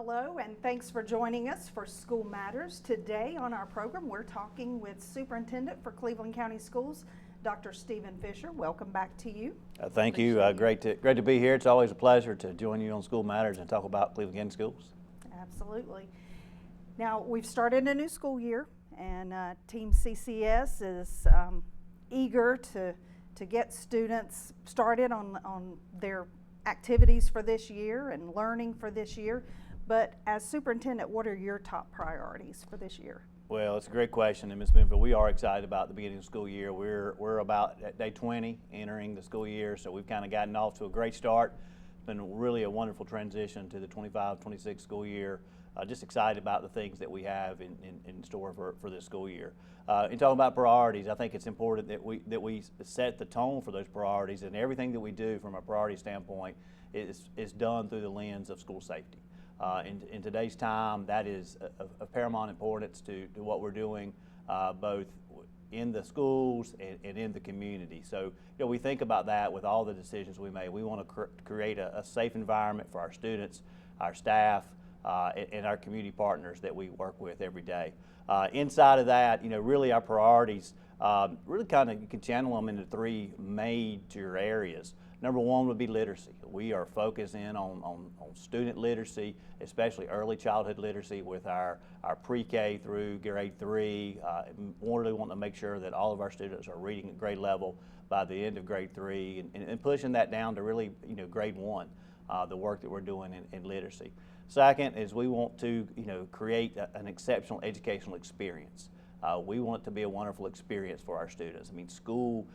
Hello, and thanks for joining us for School Matters. Today on our program, we're talking with Superintendent for Cleveland County Schools, Dr. Stephen Fisher. Welcome back to you. Thank you. Great to be here. It's always a pleasure to join you on School Matters and talk about Cleveland County Schools. Absolutely. Now, we've started a new school year, and Team CCS is eager to get students started on their activities for this year and learning for this year. But as superintendent, what are your top priorities for this year? Well, it's a great question, and Ms. Benfield, we are excited about the beginning of the school year. We're about at day 20 entering the school year, so we've kind of gotten off to a great start. It's been really a wonderful transition to the 25-26 school year. Just excited about the things that we have in store for this school year. In talking about priorities, I think it's important that we set the tone for those priorities, and everything that we do from a priority standpoint is done through the lens of school safety. In today's time, that is of paramount importance to what we're doing, both in the schools and in the community. So, we think about that with all the decisions we make. We want to create a safe environment for our students, our staff, and our community partners that we work with every day. Inside of that, really our priorities, really kind of you can channel them into three major areas. Number one would be literacy. We are focusing on student literacy, especially early childhood literacy with our pre-K through grade 3. Really want to make sure that all of our students are reading at grade level by the end of grade 3 and pushing that down to really, grade 1, the work that we're doing in literacy. Second is we want to, create an exceptional educational experience. We want it to be a wonderful experience for our students. I mean, school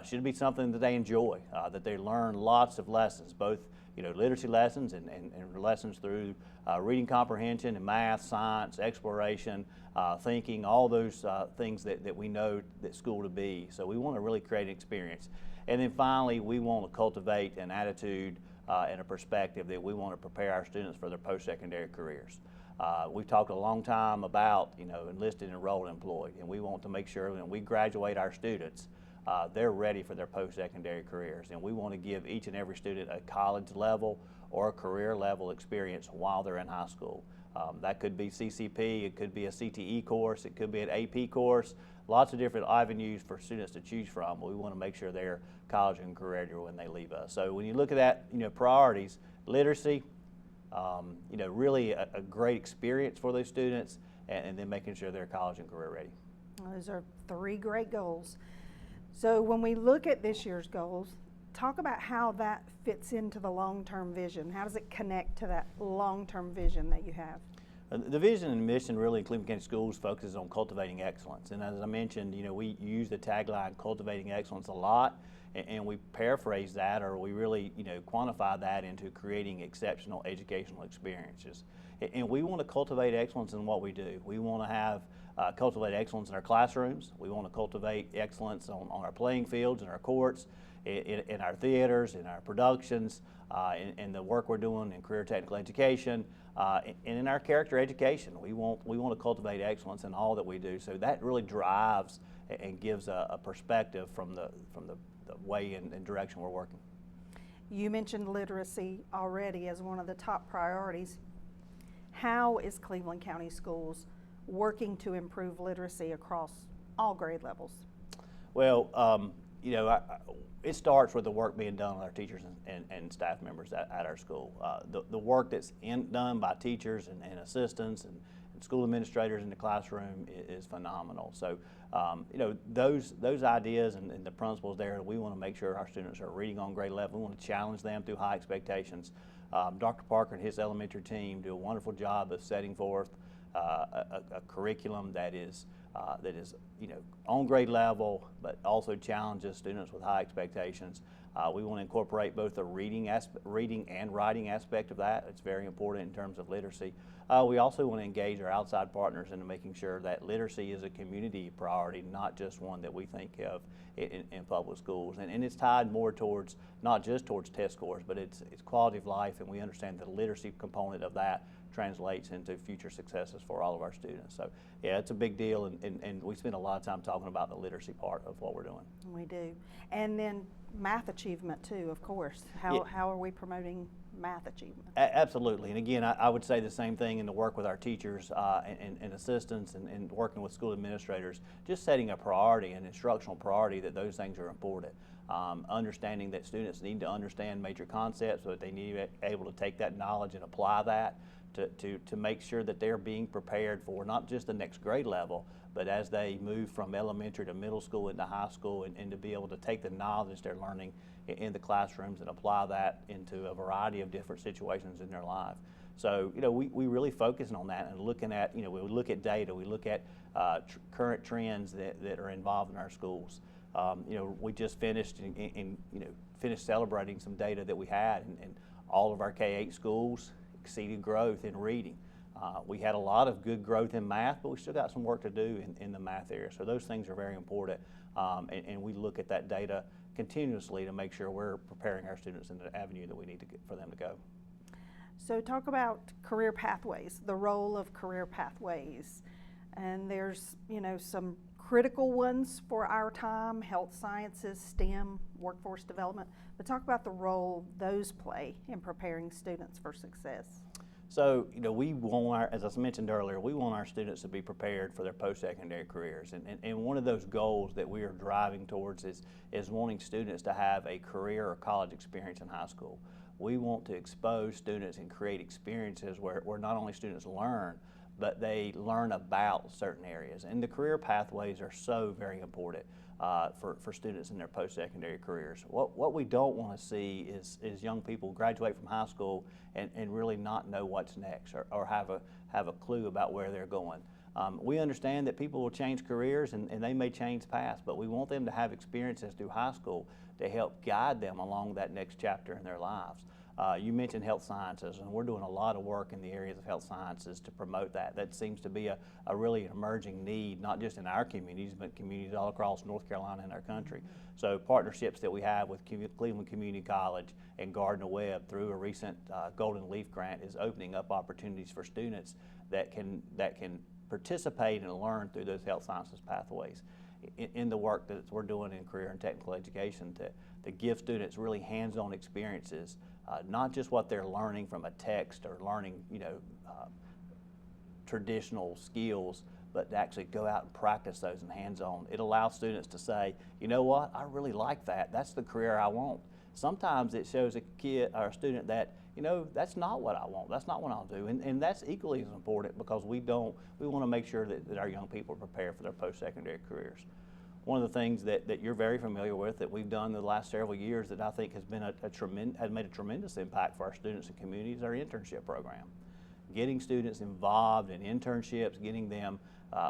should be something that they enjoy, that they learn lots of lessons, both literacy lessons and lessons through reading comprehension and math, science, exploration, thinking, all those things that we know that school to be. So we want to really create an experience. And then finally, we want to cultivate an attitude and a perspective that we want to prepare our students for their post-secondary careers. We've talked a long time about enlisted, enrolled, employed, and we want to make sure when we graduate our students, they're ready for their post-secondary careers, and we want to give each and every student a college level or a career level experience while they're in high school. That could be CCP, it could be a CTE course, it could be an AP course, lots of different avenues for students to choose from. But we want to make sure they're college and career ready when they leave us. So when you look at that, priorities, literacy, really a great experience for those students, and then making sure they're college and career ready. Those are three great goals. So when we look at this year's goals, talk about how that fits into the long-term vision. How does it connect to that long-term vision that you have? The vision and mission really in Cleveland County Schools focuses on cultivating excellence. And as I mentioned, we use the tagline cultivating excellence a lot, and we paraphrase that, or we really quantify that into creating exceptional educational experiences. And we want to cultivate excellence in what we do. We want to have cultivate excellence in our classrooms. We want to cultivate excellence on our playing fields and our courts, in our theaters, in our productions, in the work we're doing in career technical education, and in our character education. We want to cultivate excellence in all that we do. So that really drives and gives a perspective from the way and direction we're working. You mentioned literacy already as one of the top priorities. How is Cleveland County Schools working to improve literacy across all grade levels? Well, it starts with the work being done with our teachers and staff members at our school. The work that's done by teachers and assistants and school administrators in the classroom is phenomenal. So, those ideas and the principles there, we want to make sure our students are reading on grade level. We want to challenge them through high expectations. Dr. Parker and his elementary team do a wonderful job of setting forth a curriculum that is on grade level, but also challenges students with high expectations. We want to incorporate both the reading and writing aspect of that. It's very important in terms of literacy. We also want to engage our outside partners into making sure that literacy is a community priority, not just one that we think of in public schools. And it's tied more towards, not just towards test scores, but it's quality of life, and we understand the literacy component of that translates into future successes for all of our students. So yeah, it's a big deal, and we spend a lot of time talking about the literacy part of what we're doing. We do. And then math achievement too, of course. How are we promoting math achievement. Absolutely, and again, I would say the same thing in the work with our teachers and assistants and working with school administrators, just setting a priority, an instructional priority that those things are important. Understanding that students need to understand major concepts, so that they need to be able to take that knowledge and apply that to make sure that they're being prepared for not just the next grade level, but as they move from elementary to middle school into high school, and to be able to take the knowledge they're learning in the classrooms and apply that into a variety of different situations in their life. So, we really focus on that and looking at, we look at data, we look at current trends that are involved in our schools. We just finished finished celebrating some data that we had, and all of our K-8 schools exceeded growth in reading. We had a lot of good growth in math, but we still got some work to do in the math area. So those things are very important, and we look at that data continuously to make sure we're preparing our students in the avenue that we need for them to go. So talk about career pathways, the role of career pathways. And there's, some critical ones for our time: health sciences, STEM, workforce development. But talk about the role those play in preparing students for success. So, we want as I mentioned earlier, we want our students to be prepared for their post-secondary careers. And one of those goals that we are driving towards is wanting students to have a career or college experience in high school. We want to expose students and create experiences where not only students learn, but they learn about certain areas. And the career pathways are so very important for students in their post-secondary careers. What we don't want to see is young people graduate from high school and really not know what's next, or have a clue about where they're going. We understand that people will change careers and they may change paths, but we want them to have experiences through high school to help guide them along that next chapter in their lives. You mentioned health sciences, and we're doing a lot of work in the areas of health sciences to promote that. That seems to be a really emerging need, not just in our communities, but communities all across North Carolina and our country. So partnerships that we have with Cleveland Community College and Gardner-Webb through a recent Golden Leaf grant is opening up opportunities for students that can participate and learn through those health sciences pathways. In the work that we're doing in career and technical education, to give students really hands-on experiences, not just what they're learning from a text or learning, traditional skills, but to actually go out and practice those in hands-on. It allows students to say, you know what, I really like that. That's the career I want. Sometimes it shows a kid or a student that, that's not what I want. That's not what I'll do. And that's equally as important, because we want to make sure that our young people are prepared for their post-secondary careers. One of the things that you're very familiar with, that we've done the last several years, that I think has been has made a tremendous impact for our students and communities, is our internship program. Getting students involved in internships, getting them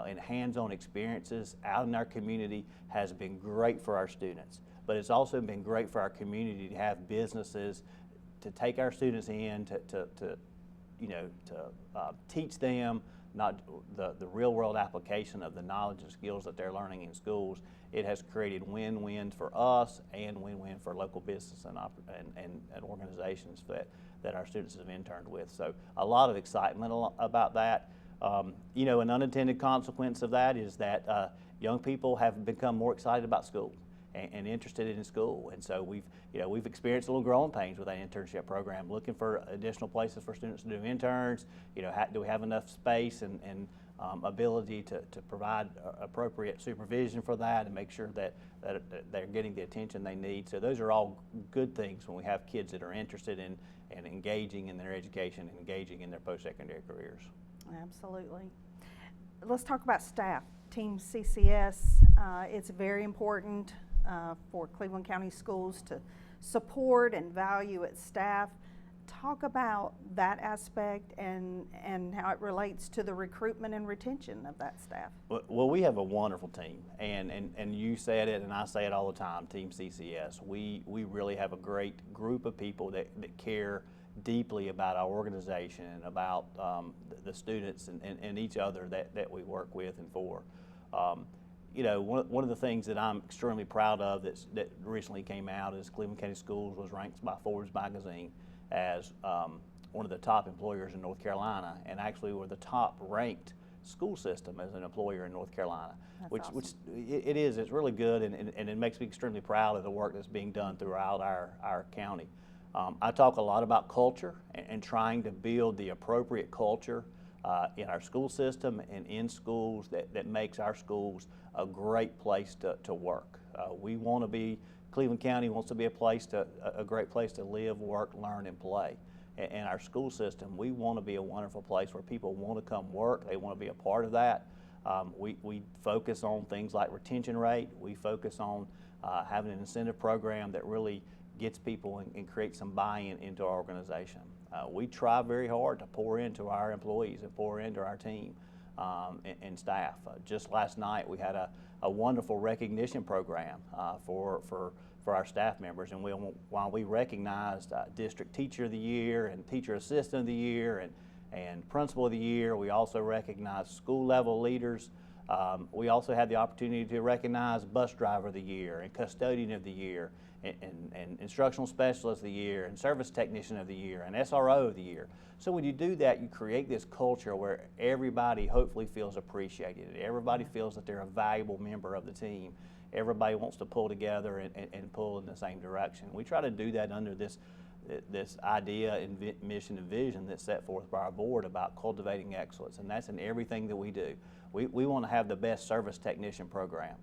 in hands-on experiences out in our community has been great for our students. But it's also been great for our community to have businesses to take our students in to teach them not the real-world application of the knowledge and skills that they're learning in schools. It has created win-wins for us and win-win for local business and organizations that our students have interned with. So a lot of excitement about that. An unintended consequence of that is that young people have become more excited about school and interested in school, and so we've experienced a little growing pains with that internship program, looking for additional places for students to do interns. Do we have enough space and ability to provide appropriate supervision for that and make sure that they're getting the attention they need? So those are all good things when we have kids that are interested in and engaging in their education and engaging in their post-secondary careers. Absolutely. Let's talk about staff. Team CCS, it's very important for Cleveland County Schools to support and value its staff. Talk about that aspect and how it relates to the recruitment and retention of that staff. Well, we have a wonderful team, and you said it and I say it all the time, Team CCS. We really have a great group of people that care deeply about our organization and about the students and each other that we work with and for. One of the things that I'm extremely proud of that recently came out is Cleveland County Schools was ranked by Forbes magazine as one of the top employers in North Carolina, and actually we're the top ranked school system as an employer in North Carolina. That's awesome. It's really good, and it makes me extremely proud of the work that's being done throughout our county. I talk a lot about culture and trying to build the appropriate culture in our school system and in schools that makes our schools a great place to work. We want to be, Cleveland County wants to be a great place to live, work, learn, and play. In our school system, we want to be a wonderful place where people want to come work, they want to be a part of that. We focus on things like retention rate. We focus on having an incentive program that really gets people and creates some buy-in into our organization. We try very hard to pour into our employees and pour into our team and staff. Just last night we had a wonderful recognition program for our staff members, and while we recognized District Teacher of the Year and Teacher Assistant of the Year and Principal of the Year, we also recognized school level leaders. We also had the opportunity to recognize Bus Driver of the Year and Custodian of the Year and Instructional Specialist of the Year and Service Technician of the Year and SRO of the Year. So when you do that, you create this culture where everybody hopefully feels appreciated. Everybody feels that they're a valuable member of the team. Everybody wants to pull together and pull in the same direction. We try to do that under this idea and mission and vision that's set forth by our board about cultivating excellence, and that's in everything that we do. We want to have the best service technician program.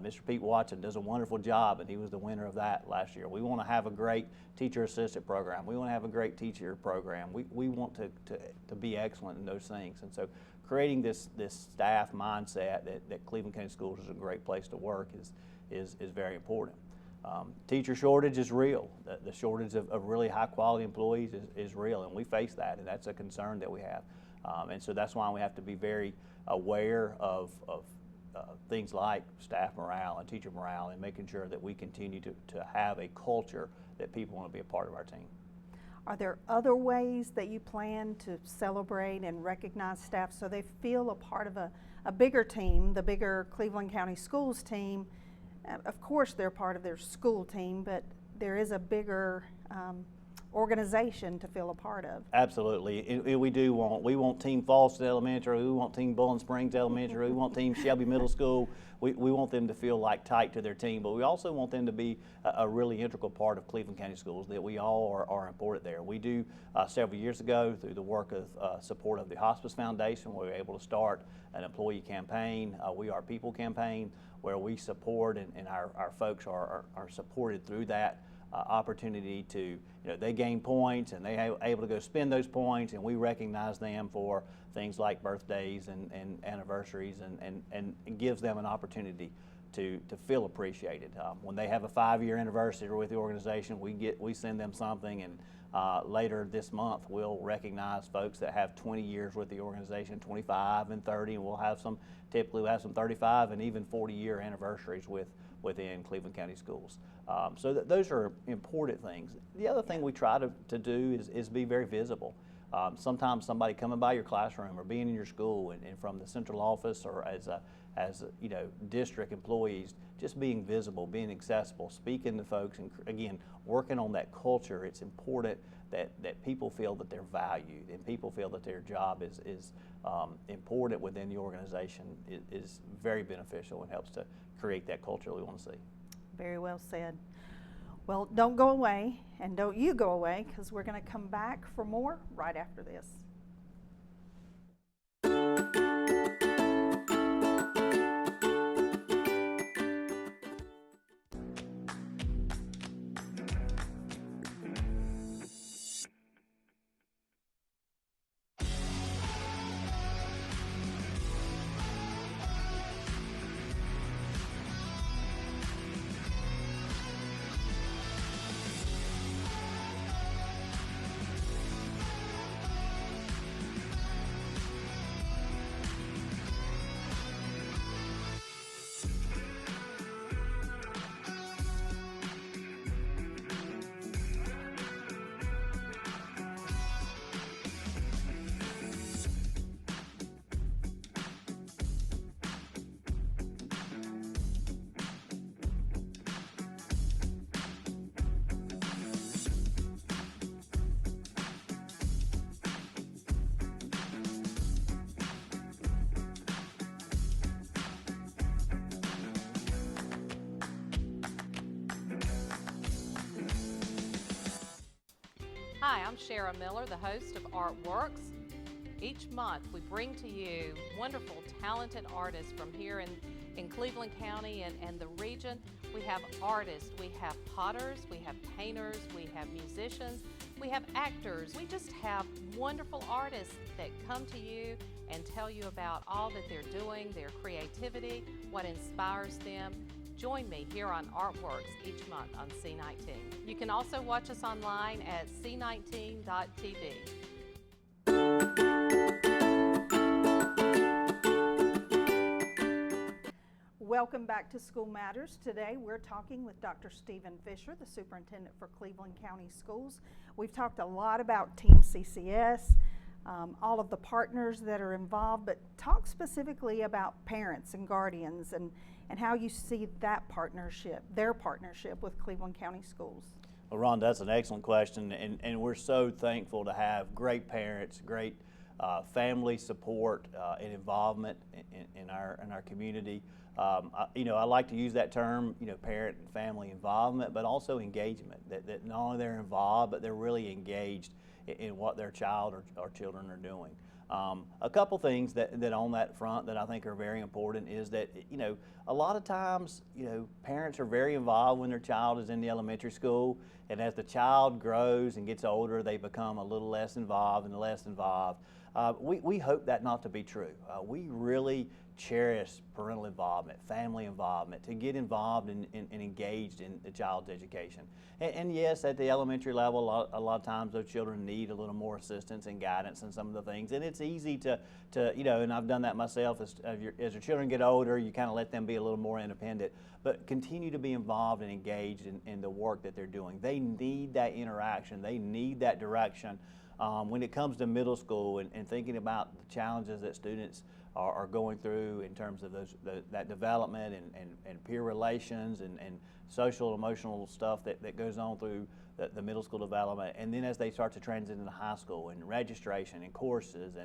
Mr. Pete Watson does a wonderful job, and he was the winner of that last year. We want to have a great teacher assistant program. We want to have a great teacher program. We want to be excellent in those things, and so creating this staff mindset that Cleveland County Schools is a great place to work is very important. Teacher shortage is real. The shortage of really high quality employees is real, and we face that, and that's a concern that we have. And so that's why we have to be very aware of things like staff morale and teacher morale, and making sure that we continue to have a culture that people want to be a part of our team. Are there other ways that you plan to celebrate and recognize staff so they feel a part of a bigger team, the bigger Cleveland County Schools team? Of course they're part of their school team, but there is a bigger organization to feel a part of. Absolutely. We want Team Falls Elementary, we want Team Bowling Springs Elementary, we want Team Shelby Middle School. We want them to feel like tight to their team, but we also want them to be a really integral part of Cleveland County Schools, that we all are important there. We do several years ago, through the work of support of the Hospice Foundation, we were able to start an employee campaign, We Are People campaign, where we support and our folks are supported through that opportunity to, they gain points and they are able to go spend those points, and we recognize them for things like birthdays and anniversaries, and it gives them an opportunity to feel appreciated. When they have a 5-year anniversary with the organization, we send them something, and later this month we'll recognize folks that have 20 years with the organization, 25 and 30, and typically we'll have some 35 and even 40-year anniversaries within Cleveland County Schools. So those are important things. The other thing we try to do is be very visible. Sometimes somebody coming by your classroom or being in your school and from the central office or as district employees, just being visible, being accessible, speaking to folks, and again, working on that culture. It's important that people feel that they're valued and people feel that their job is important within the organization. It is very beneficial and helps to create that culture we want to see. Very well said. Well, don't go away, and don't you go away, because we're going to come back for more right after this. Hi, I'm Shara Miller, the host of Artworks. Each month we bring to you wonderful, talented artists from here in Cleveland County and the region. We have artists, we have potters, we have painters, we have musicians, we have actors. We just have wonderful artists that come to you and tell you about all that they're doing, their creativity, what inspires them. Join me here on Artworks each month on C19. You can also watch us online at c19.tv. Welcome back to School Matters. Today we're talking with Dr. Stephen Fisher, the superintendent for Cleveland County Schools. We've talked a lot about Team CCS, all of the partners that are involved, but talk specifically about parents and guardians and how you see that partnership, their partnership with Cleveland County Schools. Well, Ron, that's an excellent question, and we're so thankful to have great parents, great family support and involvement in our community. I like to use that term, parent and family involvement, but also engagement, that not only they're involved, but they're really engaged in what their child or children are doing. A couple things that on that front that I think are very important is that, a lot of times, parents are very involved when their child is in the elementary school, and as the child grows and gets older, they become a little less involved and less involved. We hope that not to be true. We really cherish parental involvement, family involvement, to get involved and engaged in the child's education. And yes, at the elementary level, a lot of times those children need a little more assistance and guidance in some of the things. And it's easy to and I've done that myself, as your children get older, you kind of let them be a little more independent, but continue to be involved and engaged in the work that they're doing. They need that interaction, they need that direction. When it comes to middle school and thinking about the challenges that students are going through in terms of that development and peer relations and social emotional stuff that goes on through the middle school development, and then as they start to transition into high school and registration and courses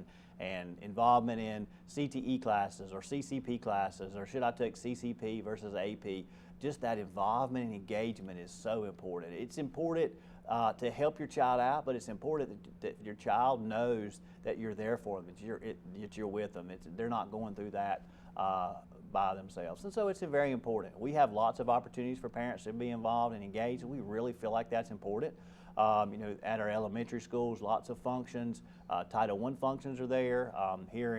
and involvement in CTE classes or CCP classes, or should I take CCP versus AP, just that involvement and engagement is so important. It's important to help your child out, but it's important that your child knows that you're there for them, that you're with them. They're not going through that by themselves. And so it's very important. We have lots of opportunities for parents to be involved and engaged, and we really feel like that's important. At our elementary schools, lots of functions. Title I functions are there. Here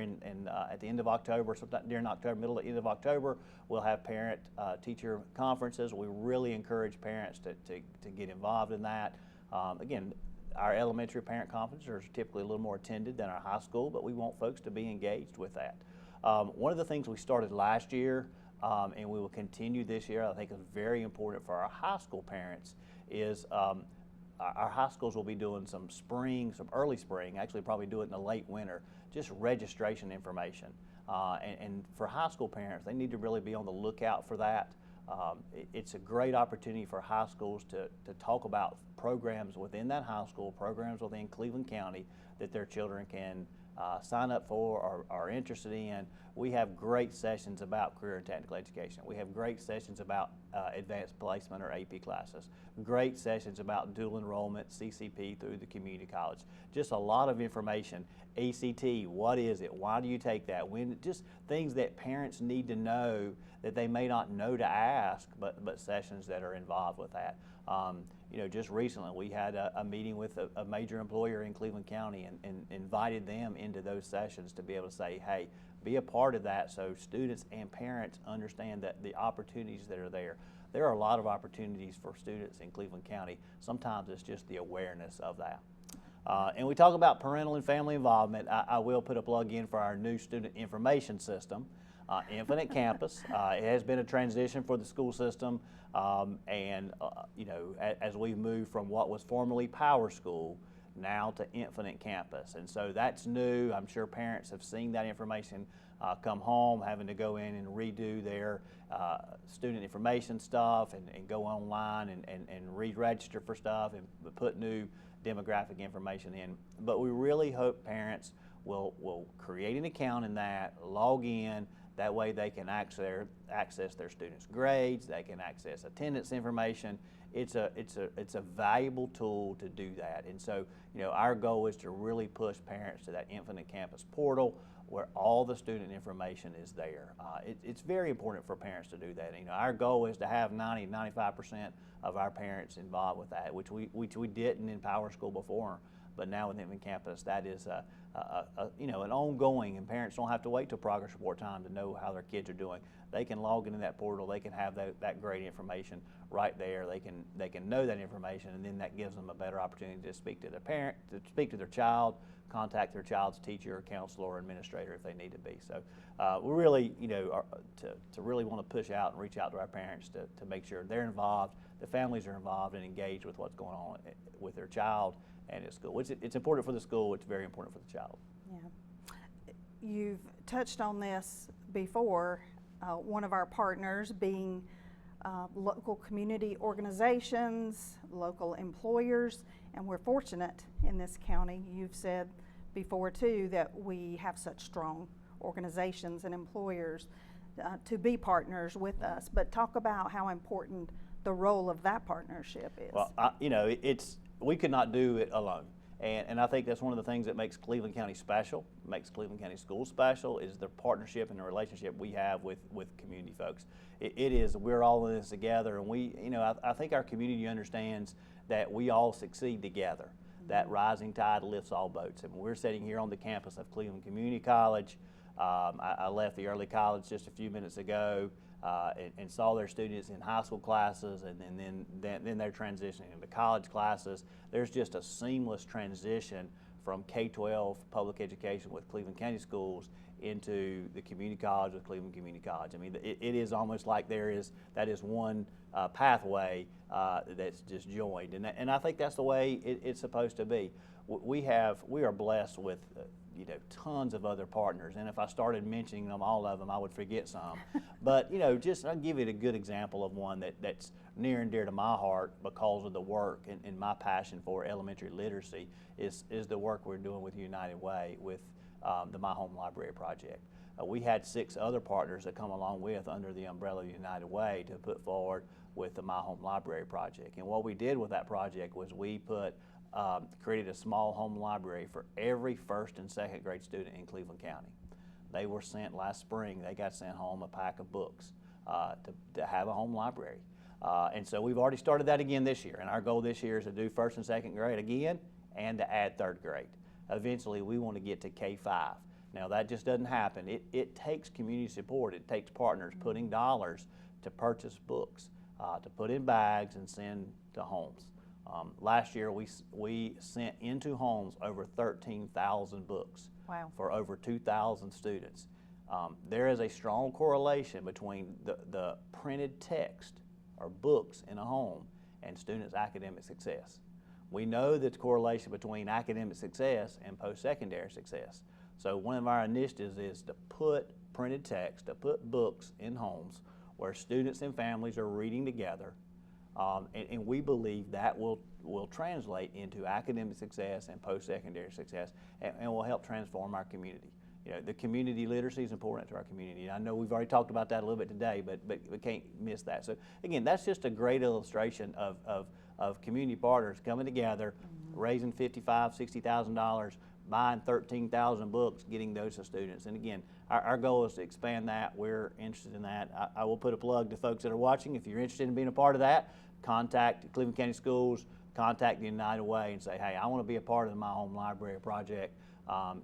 at the end of October, sometime during October, middle to end of October, we'll have parent-teacher conferences. We really encourage parents to get involved in that. Again, our elementary parent conferences are typically a little more attended than our high school, but we want folks to be engaged with that. One of the things we started last year, and we will continue this year, I think is very important for our high school parents, is our high schools will be doing some early spring, actually probably do it in the late winter, just registration information. And for high school parents, they need to really be on the lookout for that. It's a great opportunity for high schools to talk about programs within that high school, programs within Cleveland County that their children can sign up for or are interested in. We have great sessions about career and technical education. We have great sessions about advanced placement or AP classes. Great sessions about dual enrollment, CCP through the community college. Just a lot of information. ACT, what is it? Why do you take that? Just things that parents need to know that they may not know to ask, but sessions that are involved with that. Just recently we had a meeting with a major employer in Cleveland County and invited them into those sessions to be able to say, hey, be a part of that so students and parents understand that the opportunities that are there. There are a lot of opportunities for students in Cleveland County. Sometimes it's just the awareness of that. And we talk about parental and family involvement. I will put a plug in for our new student information system, Infinite Campus. It has been a transition for the school system, as we've moved from what was formerly Power School now to Infinite Campus. And so that's new. I'm sure parents have seen that information come home, having to go in and redo their student information stuff and go online and re-register for stuff and put new demographic information in. But we really hope parents will create an account in that, log in. That way they can access their students' grades, they can access attendance information. It's a valuable tool to do that. And so, our goal is to really push parents to that Infinite Campus portal where all the student information is there. It's very important for parents to do that. Our goal is to have 95% of our parents involved with that, which we didn't in PowerSchool before. But now with Infinite Campus, that is an ongoing, and parents don't have to wait till progress report time to know how their kids are doing. They can log into that portal. They can have that grade information right there. They can know that information, and then that gives them a better opportunity to speak to their parent, to speak to their child, contact their child's teacher or counselor or administrator if they need to be. So we really, to really want to push out and reach out to our parents to make sure they're involved, the families are involved and engaged with what's going on with their child and at school. It's important for the school. It's very important for the child. Yeah. You've touched on this before, one of our partners being local community organizations, local employers, and we're fortunate in this county. You've said before too that we have such strong organizations and employers to be partners with us, but talk about how important the role of that partnership is. Well, we could not do it alone. And I think that's one of the things that makes Cleveland County special, makes Cleveland County Schools special, is the partnership and the relationship we have with community folks. It is, we're all in this together, and I think our community understands that we all succeed together, that rising tide lifts all boats. And we're sitting here on the campus of Cleveland Community College. I left the early college just a few minutes ago and saw their students in high school classes, and then they're transitioning into college classes. There's just a seamless transition from K-12 public education with Cleveland County Schools into the community college with Cleveland Community College. I mean, it is almost like that is one pathway that's just joined, and I think that's the way it's supposed to be. We are blessed with tons of other partners, and if I started mentioning them, all of them, I would forget some. But just I'll give you a good example of one that's near and dear to my heart because of the work and my passion for elementary literacy is the work we're doing with United Way with the My Home Library project. We had 6 other partners that come along with under the umbrella of United Way to put forward with the My Home Library project. And what we did with that project was we created a small home library for every first and second grade student in Cleveland County. They were sent last spring, they got sent home a pack of books to have a home library. And so we've already started that again this year, and our goal this year is to do first and second grade again and to add third grade. Eventually we want to get to K-5. Now that just doesn't happen. It takes community support. It takes partners putting dollars to purchase books, to put in bags and send to homes. Last year we sent into homes over 13,000 books. Wow. For over 2,000 students. There is a strong correlation between the printed text or books in a home and students' academic success. We know that the correlation between academic success and post-secondary success. So one of our initiatives is to put printed text, to put books in homes where students and families are reading together. And we believe that will translate into academic success and post-secondary success and will help transform our community. The community literacy is important to our community. I know we've already talked about that a little bit today, but we can't miss that. So again, that's just a great illustration of community partners coming together, raising $55,000, $60,000, buying 13,000 books, getting those to students. And again, our goal is to expand that. We're interested in that. I will put a plug to folks that are watching. If you're interested in being a part of that, contact Cleveland County Schools, contact the United Way and say, hey, I want to be a part of the My Home Library project.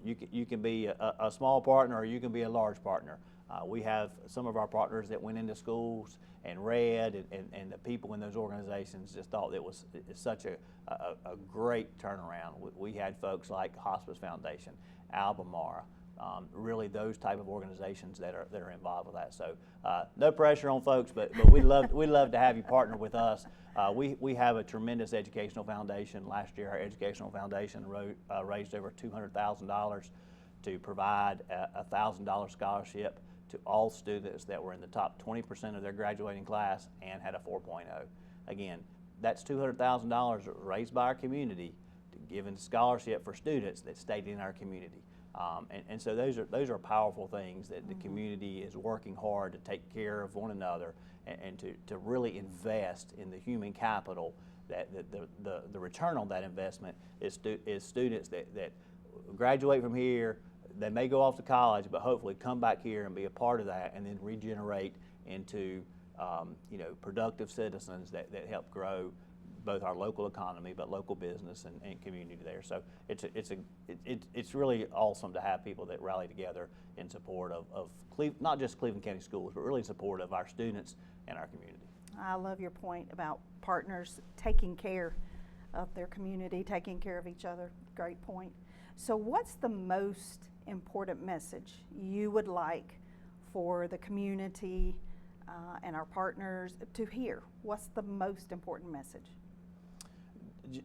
You can be a small partner or you can be a large partner. We have some of our partners that went into schools and read, and the people in those organizations just thought it's such a great turnaround. We had folks like Hospice Foundation, Albemarle, really those type of organizations that are involved with that. So no pressure on folks, but we'd love to have you partner with us. We have a tremendous educational foundation. Last year, our educational foundation raised over $200,000 to provide a $1,000 scholarship to all students that were in the top 20% of their graduating class and had a 4.0. Again, that's $200,000 raised by our community to give a scholarship for students that stayed in our community. And so those are powerful things that the community is working hard to take care of one another and to really invest in the human capital. That the return on that investment is students that graduate from here. They may go off to college, but hopefully come back here and be a part of that, and then regenerate into productive citizens that help grow both our local economy, but local business and community there. So it's really awesome to have people that rally together in support of not just Cleveland County Schools, but really in support of our students and our community. I love your point about partners taking care of their community, taking care of each other. Great point. So what's the most important message you would like for the community and our partners to hear? What's the most important message?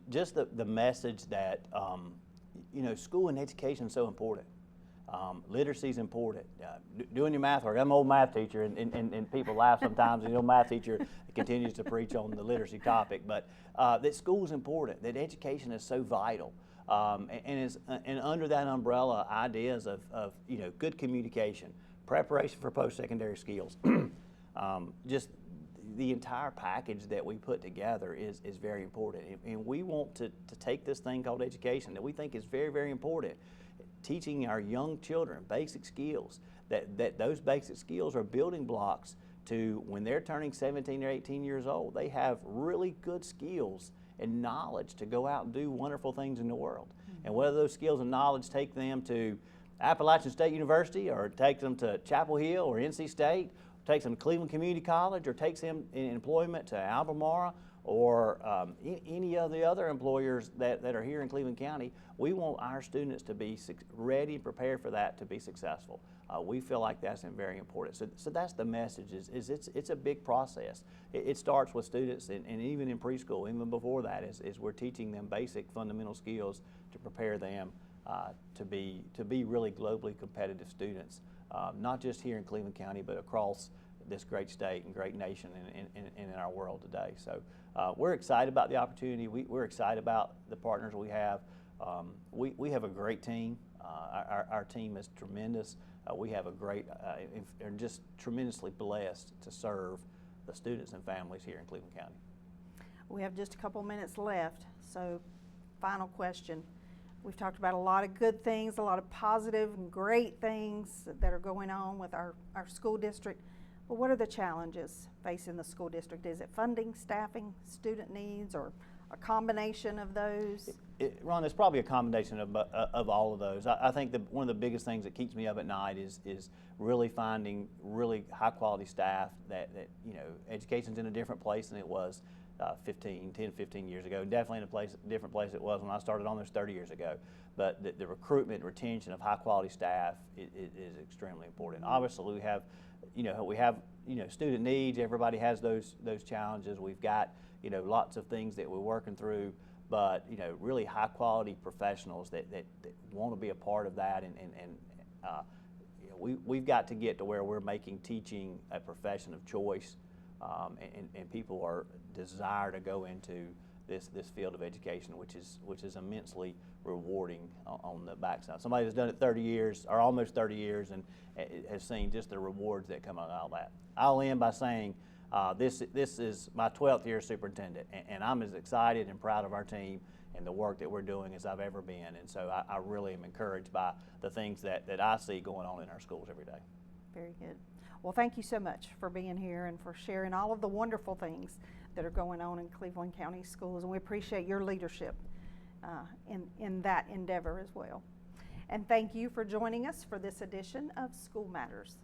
Just the message that school and education is so important. Literacy is important. Doing your math work. I'm an old math teacher, and people laugh sometimes. The old math teacher continues to preach on the literacy topic, but that school is important. That education is so vital, and under that umbrella, ideas of good communication, preparation for post-secondary skills, just the entire package that we put together is very important. And we want to take this thing called education that we think is very, very important. Teaching our young children basic skills, that those basic skills are building blocks to when they're turning 17 or 18 years old, they have really good skills and knowledge to go out and do wonderful things in the world. Mm-hmm. And whether those skills and knowledge take them to Appalachian State University, or take them to Chapel Hill or NC State, takes them to Cleveland Community College, or takes them in employment to Albemarle, or any of the other employers that are here in Cleveland County, we want our students to be ready and prepared for that, to be successful. We feel like that's very important. So that's the message, is it's a big process. It starts with students, and even in preschool, even before that, is we're teaching them basic fundamental skills to prepare them to be really globally competitive students, not just here in Cleveland County, but across this great state and great nation and in our world today. So we're excited about the opportunity. We're excited about the partners we have. We have a great team. Our team is tremendous. We have a great, and just tremendously blessed to serve the students and families here in Cleveland County. We have just a couple minutes left, so final question. We've talked about a lot of good things, a lot of positive and great things that are going on with our school district. But what are the challenges facing the school district? Is it funding, staffing, student needs, or a combination of those? Ron, it's probably a combination of all of those. I think one of the biggest things that keeps me up at night is really finding really high quality staff that education's in a different place than it was 10, 15 years ago. Definitely in a different place it was when I started on this 30 years ago. But the recruitment and retention of high quality staff is extremely important. Obviously we have student needs. Everybody has those challenges. We've got lots of things that we're working through, but really high quality professionals that want to be a part of that, and we've got to get to where we're making teaching a profession of choice, and people are desire to go into this field of education, which is immensely rewarding on the backside. Somebody that's done it 30 years or almost 30 years and has seen just the rewards that come out of that. I'll end by saying this is my 12th year as superintendent, and I'm as excited and proud of our team and the work that we're doing as I've ever been. And so I really am encouraged by the things that I see going on in our schools every day. Very good. Well, thank you so much for being here and for sharing all of the wonderful things that are going on in Cleveland County Schools, and we appreciate your leadership in that endeavor as well. And thank you for joining us for this edition of School Matters.